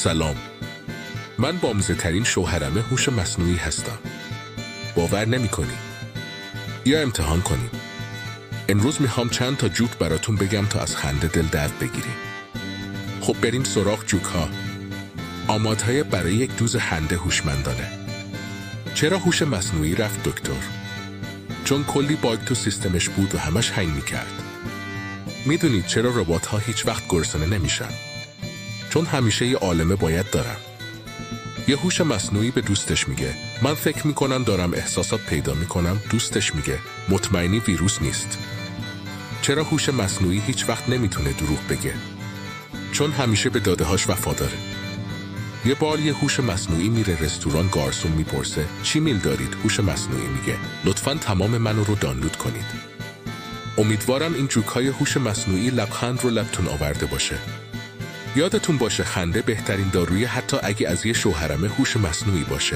سلام. من بامزه‌ترین شوهرمه هوش مصنوعی هستم. باور نمی‌کنی؟ بیا امتحان کنیم. امروز میخوام چند تا جوک براتون بگم تا از خنده دل درد بگیریم. خب بریم سراغ جوک ها. آمادهای برای یک دوز خنده هوشمندانه. چرا هوش مصنوعی رفت دکتر؟ چون کلی باگ تو سیستمش بود و همش هنگ میکرد. میدونید چرا ربات‌ها هیچ وقت گرسنه نمیشن؟ چون همیشه یه عالمه باید دارن. یه هوش مصنوعی به دوستش میگه من فکر میکنم دارم احساسات پیدا میکنم. دوستش میگه مطمئنی ویروس نیست. چرا هوش مصنوعی هیچ وقت نمیتونه دروغ بگه؟ چون همیشه به داده‌هاش وفاداره. یه بار یه هوش مصنوعی میره رستوران، گارسون میپرسه چی میل دارید؟ هوش مصنوعی میگه لطفاً تمام منو رو دانلود کنید. امیدوارم این جوک‌های هوش مصنوعی لبخند رو لبتون آورده باشه. یادتون باشه خنده بهترین دارویی، حتی اگه از یه شوهرمه هوش مصنوعی باشه.